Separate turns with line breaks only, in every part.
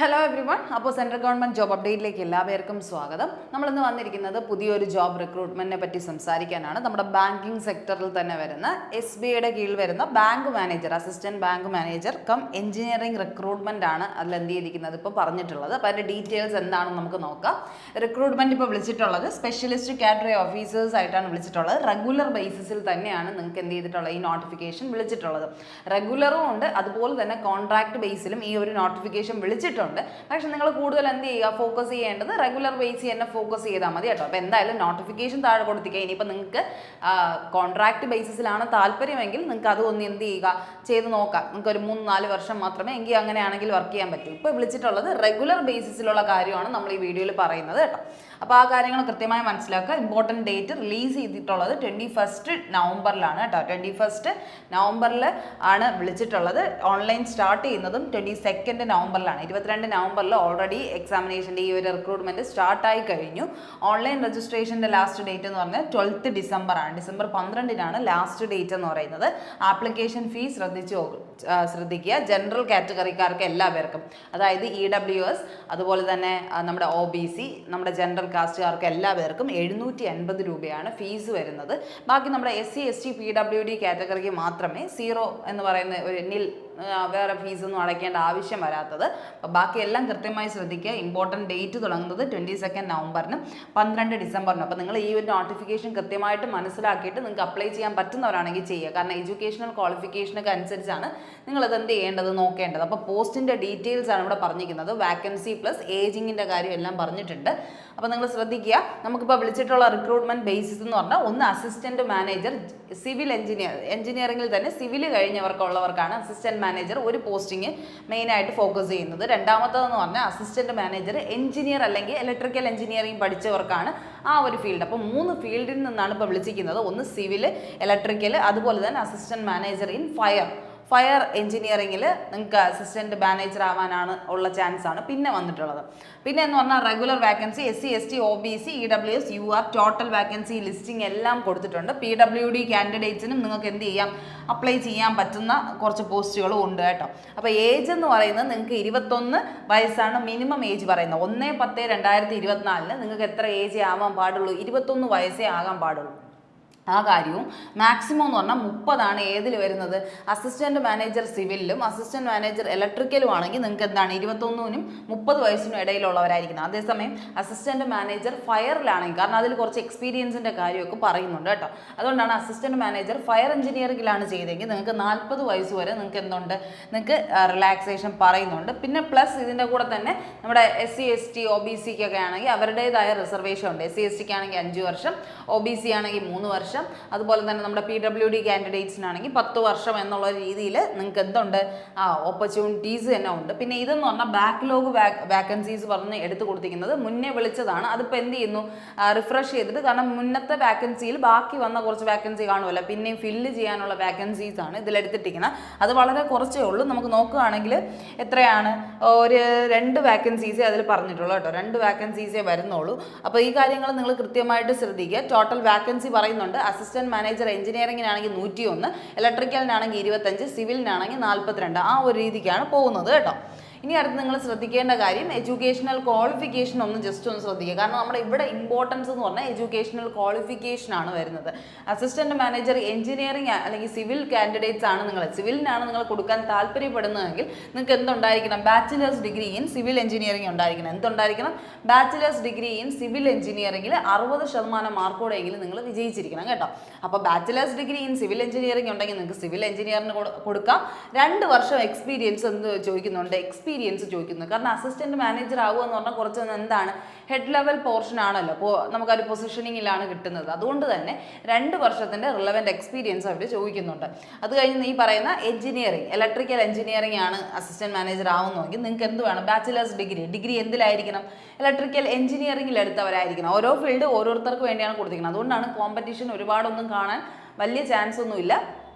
Hello every one. അപ്പോൾ central government job അപ്ഡേറ്റിലേക്ക് എല്ലാവർക്കും സ്വാഗതം. നമ്മളിന്ന് വന്നിരിക്കുന്നത് പുതിയൊരു ജോബ് റിക്രൂട്ട്മെൻറ്റിനെ പറ്റി സംസാരിക്കാനാണ്. നമ്മുടെ ബാങ്കിങ് സെക്ടറിൽ തന്നെ വരുന്ന SBIയുടെ കീഴിൽ വരുന്ന bank manager, assistant bank manager cum engineering recruitment ആണ് അതിൽ എന്ത് ചെയ്തിരിക്കുന്നത് ഇപ്പോൾ പറഞ്ഞിട്ടുള്ളത്. അപ്പോൾ അതിൻ്റെ ഡീറ്റെയിൽസ് എന്താണെന്ന് നമുക്ക് നോക്കാം. റിക്രൂട്ട്മെൻറ്റ് ഇപ്പോൾ വിളിച്ചിട്ടുള്ളത് സ്പെഷ്യലിസ്റ്റ് കാറ്റഗറി ഓഫീസേഴ്സ് ആയിട്ടാണ് വിളിച്ചിട്ടുള്ളത്. റെഗുലർ ബേസിസിൽ തന്നെയാണ് നിങ്ങൾക്ക് എന്ത് ചെയ്തിട്ടുള്ളത് ഈ നോട്ടിഫിക്കേഷൻ വിളിച്ചിട്ടുള്ളത്. റെഗുലറും ഉണ്ട്, അതുപോലെ തന്നെ കോൺട്രാക്ട് ബേസിലും ഈ ഒരു നോട്ടിഫിക്കേഷൻ വിളിച്ചിട്ടുണ്ട്. പക്ഷെ നിങ്ങൾ കൂടുതൽ എന്ത് ചെയ്യുക, ഫോക്കസ് ചെയ്യേണ്ടത് റെഗുലർ ബേസിൽ തന്നെ ഫോക്കസ് ചെയ്താൽ മതി കേട്ടോ. അപ്പോൾ എന്തായാലും നോട്ടിഫിക്കേഷൻ താഴെ കൊടുത്തിരിക്കുക. ഇനിയിപ്പോൾ നിങ്ങൾക്ക് കോൺട്രാക്ട് ബേസിസിലാണ് താല്പര്യമെങ്കിൽ നിങ്ങൾക്ക് അത് ഒന്ന് എന്ത് ചെയ്യുക, ചെയ്ത് നോക്കാം. നിങ്ങൾക്ക് ഒരു 3-4 വർഷം മാത്രമേ എങ്കിൽ അങ്ങനെയാണെങ്കിൽ വർക്ക് ചെയ്യാൻ പറ്റൂ. ഇപ്പോൾ വിളിച്ചിട്ടുള്ളത് റെഗുലർ ബേസിസിലുള്ള കാര്യമാണ് നമ്മൾ ഈ വീഡിയോയിൽ പറയുന്നത് കേട്ടോ. അപ്പോൾ ആ കാര്യങ്ങൾ കൃത്യമായി മനസ്സിലാക്കുക. ഇമ്പോർട്ടൻറ്റ് ഡേറ്റ് റിലീസ് ചെയ്തിട്ടുള്ളത് 21 നവംബറിലാണ് കേട്ടോ. 21 നവംബറിൽ ആണ് വിളിച്ചിട്ടുള്ളത്. ഓൺലൈൻ സ്റ്റാർട്ട് ചെയ്യുന്നതും 22 നവംബറിലാണ്. 22 നവംബറിൽ ഓൾറെഡി എക്സാമിനേഷൻ്റെ ഈ ഒരു റിക്രൂട്ട്മെൻറ്റ് സ്റ്റാർട്ടായി കഴിഞ്ഞു. ഓൺലൈൻ രജിസ്ട്രേഷൻ്റെ ലാസ്റ്റ് ഡേറ്റ് എന്ന് പറഞ്ഞാൽ 12 ഡിസംബറാണ്. ഡിസംബർ 12-നാണ് ലാസ്റ്റ് ഡേറ്റ് എന്ന് പറയുന്നത്. ആപ്ലിക്കേഷൻ ഫീസ് ശ്രദ്ധിക്കുക. ജനറൽ കാറ്റഗറിക്കാർക്ക് എല്ലാവർക്കും, അതായത് EWS, അതുപോലെ തന്നെ നമ്മുടെ OBC, നമ്മുടെ ജനറൽ കാസ്റ്റുകാർക്ക് എല്ലാവർക്കും 750 രൂപയാണ് ഫീസ് വരുന്നത്. ബാക്കി നമ്മുടെ SC ST PWD കാറ്റഗറിക്ക് മാത്രമേ 0 എന്ന് പറയുന്ന ഒരു വേറെ ഫീസൊന്നും അടയ്ക്കേണ്ട ആവശ്യം വരാത്തത്. അപ്പോൾ ബാക്കിയെല്ലാം കൃത്യമായി ശ്രദ്ധിക്കുക. ഇമ്പോർട്ടൻറ്റ് ഡേറ്റ് തുടങ്ങുന്നത് 22 നവംബറിനും 12 ഡിസംബറിനും. അപ്പോൾ നിങ്ങൾ ഈ ഒരു നോട്ടിഫിക്കേഷൻ കൃത്യമായിട്ട് മനസ്സിലാക്കിയിട്ട് നിങ്ങൾക്ക് അപ്ലൈ ചെയ്യാൻ പറ്റുന്നവരാണെങ്കിൽ ചെയ്യുക. കാരണം എഡ്യൂക്കേഷണൽ ക്വാളിഫിക്കേഷനൊക്കെ അനുസരിച്ചാണ് നിങ്ങളത് എന്ത് ചെയ്യേണ്ടത്, നോക്കേണ്ടത്. അപ്പോൾ പോസ്റ്റിൻ്റെ ഡീറ്റെയിൽസ് ആണ് ഇവിടെ പറഞ്ഞിരിക്കുന്നത്. വാക്കൻസി പ്ലസ് ഏജിങ്ങിൻ്റെ കാര്യം എല്ലാം പറഞ്ഞിട്ടുണ്ട്. അപ്പോൾ നിങ്ങൾ ശ്രദ്ധിക്കുക. നമുക്കിപ്പോൾ വിളിച്ചിട്ടുള്ള റിക്രൂട്ട്മെൻറ്റ് ബേസിസ് എന്ന് പറഞ്ഞാൽ ഒന്ന് അസിസ്റ്റൻറ്റ് മാനേജർ സിവിൽ എഞ്ചിനീയറിംഗിൽ തന്നെ സിവിൽ കഴിഞ്ഞവർക്കുള്ളവർക്കാണ് അസിസ്റ്റൻറ്റ് മാനേജർ ഒരു പോസ്റ്റിംഗ് മെയിനായിട്ട് ഫോക്കസ് ചെയ്യുന്നത്. രണ്ടാമത്തേതെന്ന് പറഞ്ഞാൽ അസിസ്റ്റൻറ്റ് മാനേജർ എഞ്ചിനീയർ അല്ലെങ്കിൽ ഇലക്ട്രിക്കൽ എഞ്ചിനീയറിംഗ് പഠിച്ചവർക്കാണ് ആ ഒരു ഫീൽഡ്. അപ്പോൾ 3 ഫീൽഡിൽ നിന്നാണ് ഇപ്പോൾ വിളിച്ചിരിക്കുന്നത്. ഒന്ന് സിവിൽ, ഇലക്ട്രിക്കൽ, അതുപോലെ തന്നെ അസിസ്റ്റൻറ്റ് മാനേജർ ഇൻ ഫയർ എഞ്ചിനീയറിംഗിൽ നിങ്ങൾക്ക് അസിസ്റ്റൻറ്റ് മാനേജർ ആവാനാണ് ഉള്ള ചാൻസ് ആണ് പിന്നെ വന്നിട്ടുള്ളത്. പിന്നെ എന്ന് പറഞ്ഞാൽ regular vacancy SC ST OBC EWS UR total vacancy listing എല്ലാം കൊടുത്തിട്ടുണ്ട്. PWD കാൻഡിഡേറ്റ്സിനും നിങ്ങൾക്ക് എന്ത് ചെയ്യാം, അപ്ലൈ ചെയ്യാൻ പറ്റുന്ന കുറച്ച് പോസ്റ്റുകളും ഉണ്ട് കേട്ടോ. അപ്പോൾ ഏജ് എന്ന് പറയുന്നത് നിങ്ങൾക്ക് 21 വയസ്സാണ് മിനിമം ഏജ് പറയുന്നത്. 1/10/2024 നിങ്ങൾക്ക് എത്ര ഏജ് ആവാൻ പാടുള്ളൂ, 21 വയസ്സേ ആകാൻ പാടുള്ളൂ. ആ കാര്യവും മാക്സിമം എന്ന് പറഞ്ഞാൽ 30 ഏതിൽ വരുന്നത്, അസിസ്റ്റൻറ്റ് മാനേജർ സിവിലിലും അസിസ്റ്റൻറ്റ് മാനേജർ ഇലക്ട്രിക്കലും ആണെങ്കിൽ നിങ്ങൾക്ക് എന്താണ് 21-നും 30 വയസ്സിനും ഇടയിലുള്ളവരായിരിക്കുന്നത്. അതേസമയം അസിസ്റ്റൻറ്റ് മാനേജർ ഫയറിലാണെങ്കിൽ, കാരണം അതിൽ കുറച്ച് എക്സ്പീരിയൻസിൻ്റെ കാര്യമൊക്കെ പറയുന്നുണ്ട് കേട്ടോ. അതുകൊണ്ടാണ് അസിസ്റ്റൻറ്റ് മാനേജർ ഫയർ എഞ്ചിനീയറിംഗിലാണ് ചെയ്തെങ്കിൽ നിങ്ങൾക്ക് 40 വയസ്സ് വരെ നിങ്ങൾക്ക് എന്തുണ്ട്, നിങ്ങൾക്ക് റിലാക്സേഷൻ പറയുന്നുണ്ട്. പിന്നെ പ്ലസ് ഇതിൻ്റെ കൂടെ തന്നെ നമ്മുടെ SC ST OBCക്കൊക്കെ ആണെങ്കിൽ അവരുടേതായ റിസർവേഷൻ ഉണ്ട്. SC STക്ക് ആണെങ്കിൽ 5 വർഷം, OBC ആണെങ്കിൽ 3 വർഷം, അതുപോലെ തന്നെ നമ്മുടെ PWD കാൻഡിഡേറ്റ്സിനാണെങ്കിൽ 10 വർഷം എന്നുള്ള രീതിയിൽ നിങ്ങൾക്ക് എന്തുണ്ട്, ഓപ്പർച്യൂണിറ്റീസ് തന്നെ ഉണ്ട്. പിന്നെ ഇതെന്ന് പറഞ്ഞാൽ ബാക്ക്ലോഗ് വാക്കൻസീസ് പറഞ്ഞ് എടുത്തു കൊടുത്തിരിക്കുന്നത് മുന്നേ വിളിച്ചതാണ്. അതിപ്പോൾ എന്ത് ചെയ്യുന്നു, റിഫ്രഷ് ചെയ്തിട്ട്, കാരണം മുന്നത്തെ വാക്കൻസിയിൽ ബാക്കി വന്ന കുറച്ച് വാക്കൻസി കാണുമല്ലോ, പിന്നെയും ഫില്ല് ചെയ്യാനുള്ള വാക്കൻസീസ് ആണ് ഇതിലെടുത്തിട്ടിരിക്കുന്നത്. അത് വളരെ കുറച്ചേ ഉള്ളൂ. നമുക്ക് നോക്കുകയാണെങ്കിൽ എത്രയാണ്, ഒരു 2 വാക്കൻസീസേ അതിൽ പറഞ്ഞിട്ടുള്ളൂ കേട്ടോ. 2 വാക്കൻസീസേ വരുന്നുള്ളൂ. അപ്പോൾ ഈ കാര്യങ്ങൾ നിങ്ങൾ കൃത്യമായിട്ട് ശ്രദ്ധിക്കുക. ടോട്ടൽ വാക്കൻസി പറയുന്നുണ്ട്. അസിസ്റ്റൻറ്റ് മാനേജർ എഞ്ചിനീയറിംഗിനാണെങ്കിൽ 101, ഇലക്ട്രിക്കലിനാണെങ്കിൽ 25, സിവിലിനാണെങ്കിൽ 42. ആ ഒരു രീതിക്കാണ് പോകുന്നത് കേട്ടോ. ഇനി അടുത്ത് നിങ്ങൾ ശ്രദ്ധിക്കേണ്ട കാര്യം എഡ്യൂക്കേഷണൽ ക്വാളിഫിക്കേഷൻ ഒന്ന് ജസ്റ്റ് ഒന്ന് ശ്രദ്ധിക്കുക. കാരണം നമ്മുടെ ഇവിടെ ഇമ്പോർട്ടൻസ് എന്ന് പറഞ്ഞാൽ എഡ്യൂക്കേഷണൽ ക്വാളിഫിക്കേഷൻ ആണ് വരുന്നത്. അസിസ്റ്റൻറ്റ് മാനേജർ എഞ്ചിനീയറിംഗ് അല്ലെങ്കിൽ സിവിൽ കാൻഡിഡേറ്റ്സ് ആണ് സിവിലിനാണ് നിങ്ങൾ കൊടുക്കാൻ താല്പര്യപ്പെടുന്നതെങ്കിൽ നിങ്ങൾക്ക് എന്തുണ്ടായിരിക്കണം, bachelor's degree in civil engineering ഉണ്ടായിരിക്കണം. എന്തുണ്ടായിരിക്കണം, ബാച്ചിലേഴ്സ് ഡിഗ്രി ഇൻ സിവിൽ എഞ്ചിനീയറിംഗിൽ 60% മാർക്കോടെങ്കിലും നിങ്ങൾ വിജയിച്ചിരിക്കണം കേട്ടോ. അപ്പോൾ bachelor's degree in civil engineering ഉണ്ടെങ്കിൽ നിങ്ങൾക്ക് സിവിൽ എഞ്ചിനീയറിന് കൊടുക്കാം. 2 വർഷം എക്സ്പീരിയൻസ് എന്ത് ചോദിക്കുന്നുണ്ട്, എക്സ്പീരിയൻസ് ചോദിക്കുന്നത്. കാരണം അസിസ്റ്റൻറ്റ് മാനേജർ ആവുക എന്ന് പറഞ്ഞാൽ കുറച്ച് എന്താണ്, ഹെഡ് ലെവൽ പോർഷൻ ആണല്ലോ. അപ്പോൾ നമുക്കൊരു പൊസിഷനിങ്ങിലാണ് കിട്ടുന്നത്. അതുകൊണ്ട് തന്നെ 2 വർഷത്തിൻ്റെ റിലവൻറ്റ് എക്സ്പീരിയൻസ് അവർ ചോദിക്കുന്നുണ്ട്. അത് കഴിഞ്ഞ് ഈ പറയുന്ന എഞ്ചിനീയറിംഗ്, ഇലക്ട്രിക്കൽ എഞ്ചിനീയറിംഗ് ആണ് അസിസ്റ്റൻറ്റ് മാനേജർ ആവുന്നതെങ്കിൽ നിങ്ങൾക്ക് എന്ത് വേണം, ബാച്ചിലേഴ്സ് ഡിഗ്രി എന്തിലായിരിക്കണം, ഇലക്ട്രിക്കൽ എഞ്ചിനീയറിംഗിൽ എടുത്തവരായിരിക്കണം. ഓരോ ഫീൽഡ് ഓരോരുത്തർക്ക് വേണ്ടിയാണ് കൊടുത്തിരിക്കുന്നത്. അതുകൊണ്ടാണ് കോമ്പറ്റീഷൻ ഒരുപാടൊന്നും കാണാൻ വലിയ ചാൻസ് ഒന്നുമില്ല.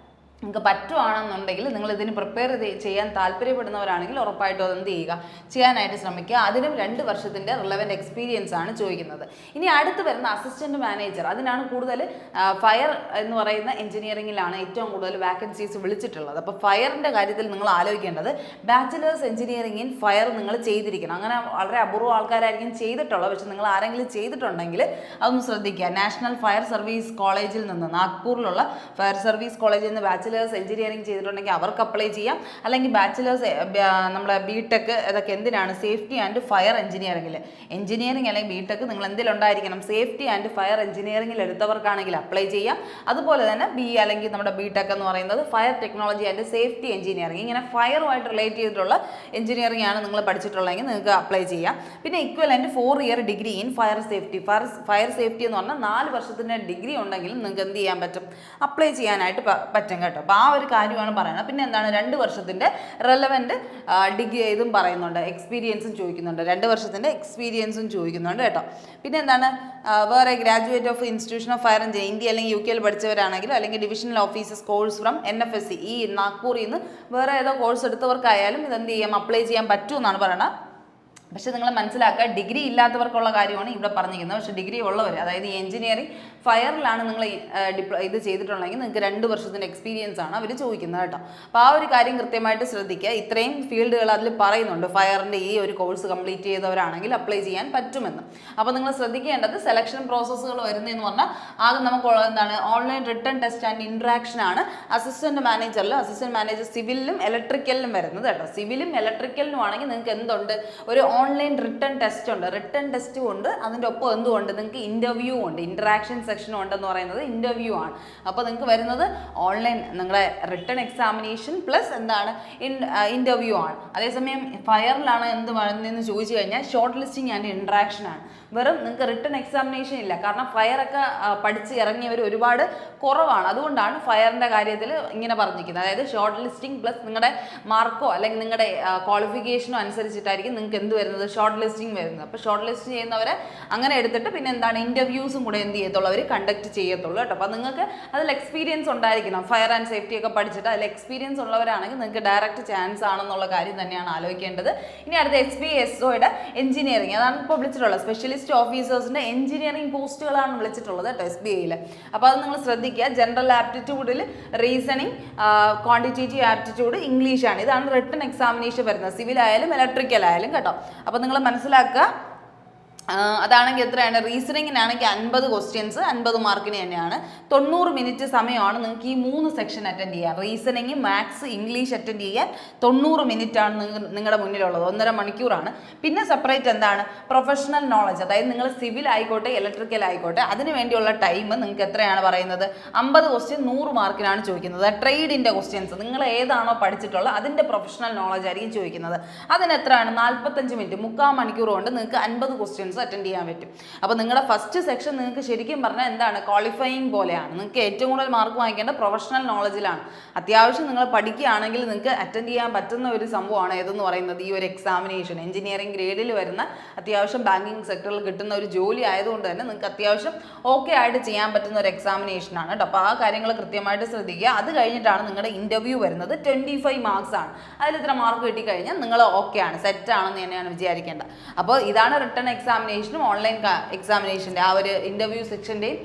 നിങ്ങൾക്ക് പറ്റുവാണെന്നുണ്ടെങ്കിൽ നിങ്ങൾ ഇതിന് പ്രിപ്പയർ ചെയ്യാൻ താല്പര്യപ്പെടുന്നവരാണെങ്കിൽ ഉറപ്പായിട്ടും അതെന്ത് ചെയ്യുക, ചെയ്യാനായിട്ട് ശ്രമിക്കുക. അതിനും 2 വർഷത്തിൻ്റെ റിലവൻറ്റ് എക്സ്പീരിയൻസ് ആണ് ചോദിക്കുന്നത്. ഇനി അടുത്ത് വരുന്ന അസിസ്റ്റൻറ്റ് മാനേജർ, അതിനാണ് കൂടുതൽ ഫയർ എന്ന് പറയുന്ന എഞ്ചിനീയറിംഗിലാണ് ഏറ്റവും കൂടുതൽ വാക്കൻസീസ് വിളിച്ചിട്ടുള്ളത്. അപ്പോൾ ഫയറിൻ്റെ കാര്യത്തിൽ നിങ്ങൾ ആലോചിക്കേണ്ടത് ബാച്ചിലേഴ്സ് എഞ്ചിനീയറിംഗ് ഇൻ ഫയർ നിങ്ങൾ ചെയ്തിരിക്കണം. അങ്ങനെ വളരെ അപൂർവ ആൾക്കാരായിരിക്കും ചെയ്തിട്ടുള്ളത്. പക്ഷെ നിങ്ങൾ ആരെങ്കിലും ചെയ്തിട്ടുണ്ടെങ്കിൽ അതൊന്ന് ശ്രദ്ധിക്കുക. നാഷണൽ ഫയർ സർവീസ് കോളേജിൽ നിന്ന്, നാഗ്പൂരിലുള്ള ഫയർ സർവീസ് കോളേജിൽ നിന്ന് ബാച്ചിലേഴ്സ് എഞ്ചിനീയറിംഗ് ചെയ്തിട്ടുണ്ടെങ്കിൽ അവർക്ക് അപ്ലൈ ചെയ്യാം. അല്ലെങ്കിൽ ബാച്ചിലേഴ്സ് നമ്മളെ ബിടെക്, അതൊക്കെ എന്തിനാണ്, സേഫ്റ്റി ആൻഡ് ഫയർ എഞ്ചിനീയറിംഗിൽ, എഞ്ചിനീയറിംഗ് അല്ലെങ്കിൽ ബിടെക് നിങ്ങൾ എന്തിലുണ്ടായിരിക്കണം, സേഫ്റ്റി ആൻഡ് ഫയർ എഞ്ചിനീയറിംഗിൽ എടുത്തവർക്കാണെങ്കിൽ അപ്ലൈ ചെയ്യാം. അതുപോലെ തന്നെ അല്ലെങ്കിൽ നമ്മുടെ ബിടെക് എന്ന് പറയുന്നത് fire technology and safety engineering, ഇങ്ങനെ ഫയറുമായിട്ട് റിലേറ്റ് ചെയ്തിട്ടുള്ള എഞ്ചിനീയറിംഗ് ആണ് നിങ്ങൾ പഠിച്ചിട്ടുള്ളതെങ്കിൽ നിങ്ങൾക്ക് അപ്ലൈ ചെയ്യാം. പിന്നെ equivalent 4 year degree in fire safety, fire safety എന്ന് പറഞ്ഞാൽ 4 വർഷത്തിൻ്റെ ഡിഗ്രി ഉണ്ടെങ്കിലും നിങ്ങൾക്ക് എന്ത് ചെയ്യാൻ പറ്റും, അപ്ലൈ ചെയ്യാനായിട്ട് പറ്റും കേട്ടോ. അപ്പോൾ ആ ഒരു കാര്യമാണ് പറയുന്നത്. പിന്നെ എന്താണ്, 2 വർഷത്തിൻ്റെ റെലവൻറ്റ് ഡിഗ്രി ഇതും പറയുന്നുണ്ട്, എക്സ്പീരിയൻസും ചോദിക്കുന്നുണ്ട്, 2 വർഷത്തിൻ്റെ എക്സ്പീരിയൻസും ചോദിക്കുന്നുണ്ട് കേട്ടോ. പിന്നെ എന്താണ്, വേറെ graduate of institution of fire engineering, India അല്ലെങ്കിൽ യു കെയിൽ പഠിച്ചവരാണെങ്കിലും അല്ലെങ്കിൽ divisional officers course from NFSC, ഈ നാഗ്പൂരിൽ നിന്ന് വേറെ ഏതോ കോഴ്സ് എടുത്തവർക്കായാലും ഇതെന്ത് ചെയ്യാം, അപ്ലൈ ചെയ്യാൻ പറ്റുമെന്നാണ് പറയുന്നത്. പക്ഷെ നിങ്ങൾ മനസ്സിലാക്കുക, ഡിഗ്രി ഇല്ലാത്തവർക്കുള്ള കാര്യമാണ് ഇവിടെ പറഞ്ഞിരിക്കുന്നത്. പക്ഷേ ഡിഗ്രി ഉള്ളവർ, അതായത് ഈ എഞ്ചിനീയറിംഗ് ഫയറിലാണ് നിങ്ങൾ ഇത് ചെയ്തിട്ടുണ്ടെങ്കിൽ നിങ്ങൾക്ക് 2 വർഷത്തിൻ്റെ എക്സ്പീരിയൻസ് ആണ് അവർ ചോദിക്കുന്നത് കേട്ടോ. അപ്പോൾ ആ ഒരു കാര്യം കൃത്യമായിട്ട് ശ്രദ്ധിക്കുക. ഇത്രയും ഫീൽഡുകൾ അതിൽ പറയുന്നുണ്ട്. ഫയറിൻ്റെ ഈ ഒരു കോഴ്സ് കംപ്ലീറ്റ് ചെയ്തവരാണെങ്കിൽ അപ്ലൈ ചെയ്യാൻ പറ്റുമെന്ന്. അപ്പോൾ നിങ്ങൾ ശ്രദ്ധിക്കേണ്ടത് സെലക്ഷൻ പ്രോസസ്സുകൾ വരുന്നതെന്ന് പറഞ്ഞാൽ ആകെ നമുക്ക് എന്താണ്, online return test and interaction ആണ് അസിസ്റ്റൻറ്റ് മാനേജറിലും, അസിസ്റ്റൻറ്റ് മാനേജർ സിവിലിലും ഇലക്ട്രിക്കലിലും വരുന്നത് കേട്ടോ. സിവിലും ഇലക്ട്രിക്കലിനും ആണെങ്കിൽ നിങ്ങൾക്ക് എന്തുണ്ട്, ഒരു ഓൺലൈൻ റിട്ടേൺ ടെസ്റ്റ് ഉണ്ട്, റിട്ടേൺ ടെസ്റ്റും ഉണ്ട്, അതിൻ്റെ ഒപ്പം എന്തുകൊണ്ട് നിങ്ങൾക്ക് ഇൻ്റർവ്യൂ ഉണ്ട്, ഇൻട്രാക്ഷൻ സെക്ഷനും ഉണ്ടെന്ന് പറയുന്നത് ഇൻ്റർവ്യൂ ആണ്. അപ്പോൾ നിങ്ങൾക്ക് വരുന്നത് ഓൺലൈൻ നിങ്ങളുടെ റിട്ടേൺ എക്സാമിനേഷൻ പ്ലസ് എന്താണ്, ഇൻ്റർവ്യൂ ആണ്. അതേസമയം ഫയറിലാണ് എന്ത് വരുന്നതെന്ന് ചോദിച്ചു കഴിഞ്ഞാൽ ഷോർട്ട് ലിസ്റ്റിംഗ് ആൻഡ് ഇൻട്രാക്ഷൻ ആണ്. വെറും നിങ്ങൾക്ക് റിട്ടേൺ എക്സാമിനേഷൻ ഇല്ല, കാരണം ഫയറൊക്കെ പഠിച്ച് ഇറങ്ങിയവർ ഒരുപാട് കുറവാണ്. അതുകൊണ്ടാണ് ഫയറിൻ്റെ കാര്യത്തിൽ ഇങ്ങനെ പറഞ്ഞിരിക്കുന്നത്. അതായത് ഷോർട്ട് ലിസ്റ്റിംഗ് പ്ലസ് നിങ്ങളുടെ മാർക്കോ അല്ലെങ്കിൽ നിങ്ങളുടെ ക്വാളിഫിക്കേഷനോ അനുസരിച്ചിട്ടായിരിക്കും നിങ്ങൾക്ക് എന്ത് വരുന്നത്, ഷോർട്ട് ലിസ്റ്റിംഗ് വരുന്നത്. അപ്പോൾ ഷോർട്ട് ലിസ്റ്റ് ചെയ്യുന്നവരെ അങ്ങനെ എടുത്തിട്ട് പിന്നെ എന്താണ്, ഇൻ്റർവ്യൂസും കൂടെ എന്ത് ചെയ്യത്തുള്ളൂ, അവർ കണ്ടക്ട് ചെയ്യത്തുള്ളൂ കേട്ടോ. അപ്പോൾ നിങ്ങൾക്ക് അതിൽ എക്സ്പീരിയൻസ് ഉണ്ടായിരിക്കണം. ഫയർ ആൻഡ് സേഫ്റ്റി ഒക്കെ പഠിച്ചിട്ട് അതിൽ എക്സ്പീരിയൻസ് ഉള്ളവരാണെങ്കിൽ നിങ്ങൾക്ക് ഡയറക്റ്റ് ചാൻസ് ആണെന്നുള്ള കാര്യം തന്നെയാണ് ആലോചിക്കേണ്ടത്. ഇനി അടുത്ത SBSOയുടെ എഞ്ചിനീയറിംഗ്, അതാണ് ഇപ്പോൾ വിളിച്ചിട്ടുള്ളത്. സ്പെഷ്യലിസ്റ്റ് ഓഫീസേഴ്സിൻ്റെ എഞ്ചിനീയറിംഗ് പോസ്റ്റുകളാണ് വിളിച്ചിട്ടുള്ളത് കേട്ടോ SBIയിൽ. അപ്പോൾ അത് നിങ്ങൾ ശ്രദ്ധിക്കുക. ജനറൽ ആപ്റ്റിറ്റ്യൂഡിൽ റീസണിങ്, ക്വാണ്ടിറ്റേറ്റീവ് ആപ്റ്റിറ്റ്യൂഡ്, ഇംഗ്ലീഷാണ്. ഇതാണ് റിട്ടൺ എക്സാമിനേഷൻ വരുന്നത്, സിവിൽ ആയാലും ഇലക്ട്രിക്കൽ ആയാലും കേട്ടോ. അപ്പോൾ നിങ്ങൾ മനസ്സിലാക്കുക. അതാണെങ്കിൽ എത്രയാണ്, റീസണിങ്ങിനാണെങ്കിൽ 50 ക്വസ്റ്റ്യൻസ് 50 മാർക്കിന് തന്നെയാണ്. 90 മിനിറ്റ് സമയമാണ് നിങ്ങൾക്ക് ഈ 3 സെക്ഷൻ അറ്റൻഡ് ചെയ്യാൻ. റീസണിങ്, മാത്സ്, ഇംഗ്ലീഷ് അറ്റൻഡ് ചെയ്യാൻ 90 മിനിറ്റ് ആണ് നിങ്ങളുടെ മുന്നിലുള്ളത്, 1.5 മണിക്കൂറാണ്. പിന്നെ സെപ്പറേറ്റ് എന്താണ്, പ്രൊഫഷണൽ നോളജ്, അതായത് നിങ്ങൾ സിവിൽ ആയിക്കോട്ടെ ഇലക്ട്രിക്കൽ ആയിക്കോട്ടെ അതിന് വേണ്ടിയുള്ള ടൈം നിങ്ങൾക്ക് എത്രയാണ് പറയുന്നത്, 50 ക്വസ്റ്റ്യൻ 100 മാർക്കിനാണ് ചോദിക്കുന്നത്. ട്രേഡിൻ്റെ ക്വസ്റ്റ്യൻസ് നിങ്ങൾ ഏതാണോ പഠിച്ചിട്ടുള്ളത് അതിൻ്റെ പ്രൊഫഷണൽ നോളജ് ആയിരിക്കും ചോദിക്കുന്നത്. അതിന് എത്രയാണ്, 45 മിനിറ്റ്, 3/4 മണിക്കൂർ കൊണ്ട് നിങ്ങൾക്ക് 50 ക്വസ്റ്റ്യൻസ് അറ്റൻഡ് ചെയ്യാൻ പറ്റും. അപ്പോൾ നിങ്ങളുടെ ഫസ്റ്റ് സെക്ഷൻ നിങ്ങൾക്ക് ശരിക്കും പറഞ്ഞാൽ എന്താണ്, ക്വാളിഫയിങ് പോലെയാണ്. നിങ്ങൾക്ക് ഏറ്റവും കൂടുതൽ മാർക്ക് വാങ്ങിക്കേണ്ട പ്രൊഫഷണൽ നോളജിലാണ്. അത്യാവശ്യം നിങ്ങൾ പഠിക്കുകയാണെങ്കിൽ നിങ്ങൾക്ക് അറ്റൻഡ് ചെയ്യാൻ പറ്റുന്ന ഒരു സംഭവമാണ് ഏതെന്ന് പറയുന്നത് ഈ ഒരു എക്സാമിനേഷൻ. എഞ്ചിനീയറിംഗ് ഗ്രേഡിൽ വരുന്ന അത്യാവശ്യം ബാങ്കിങ് സെക്ടറിൽ കിട്ടുന്ന ഒരു ജോലി ആയതുകൊണ്ട് തന്നെ നിങ്ങൾക്ക് അത്യാവശ്യം ഓക്കെ ആയിട്ട് ചെയ്യാൻ പറ്റുന്ന ഒരു എക്സാമിനേഷനാണ് കേട്ടോ. അപ്പോൾ ആ കാര്യങ്ങൾ കൃത്യമായിട്ട് ശ്രദ്ധിക്കുക. അത് കഴിഞ്ഞിട്ടാണ് നിങ്ങളുടെ ഇൻ്റർവ്യൂ വരുന്നത്. 25 മാർക്സ് ആണ്. അതിൽ ഇത്ര മാർക്ക് കിട്ടിക്കഴിഞ്ഞാൽ നിങ്ങൾ ഓക്കെ ആണ്, സെറ്റ് ആണെന്ന് തന്നെയാണ് വിചാരിക്കേണ്ടത്. അപ്പോൾ ഇതാണ് റിട്ടേൺ എക്സാമിനേഷനും ഓൺലൈൻ എക്സാമിനേഷൻ്റെ ആ ഒരു ഇൻ്റർവ്യൂ സെക്ഷൻ്റെയും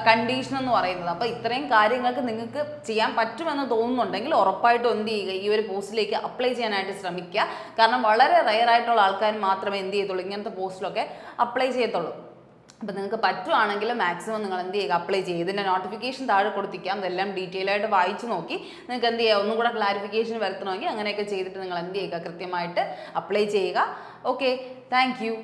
കണ്ടീഷൻ എന്ന് പറയുന്നത്. അപ്പോൾ ഇത്രയും കാര്യങ്ങൾക്ക് നിങ്ങൾക്ക് ചെയ്യാൻ പറ്റുമെന്ന് തോന്നുന്നുണ്ടെങ്കിൽ ഉറപ്പായിട്ടും എന്ത് ചെയ്യുക, ഈ ഒരു പോസ്റ്റിലേക്ക് അപ്ലൈ ചെയ്യാനായിട്ട് ശ്രമിക്കുക. കാരണം വളരെ റെയർ ആയിട്ടുള്ള ആൾക്കാർ മാത്രമേ എന്ത് ചെയ്യത്തുള്ളൂ, ഇങ്ങനത്തെ പോസ്റ്റിലൊക്കെ അപ്ലൈ ചെയ്യത്തുള്ളൂ. അപ്പോൾ നിങ്ങൾക്ക് പറ്റുവാണെങ്കിൽ മാക്സിമം നിങ്ങൾ എന്ത് ചെയ്യുക, അപ്ലൈ ചെയ്യുക. ഇതിൻ്റെ നോട്ടിഫിക്കേഷൻ താഴെ കൊടുത്തിരിക്കാം, അതെല്ലാം ഡീറ്റെയിൽ ആയിട്ട് വായിച്ച് നോക്കി നിങ്ങൾക്ക് എന്ത് ചെയ്യുക, ഒന്നും കൂടെ ക്ലാരിഫിക്കേഷൻ വരുത്തണമെങ്കിൽ അങ്ങനെയൊക്കെ ചെയ്തിട്ട് നിങ്ങൾ എന്ത് ചെയ്യുക, കൃത്യമായിട്ട് അപ്ലൈ ചെയ്യുക. Okay, thank you.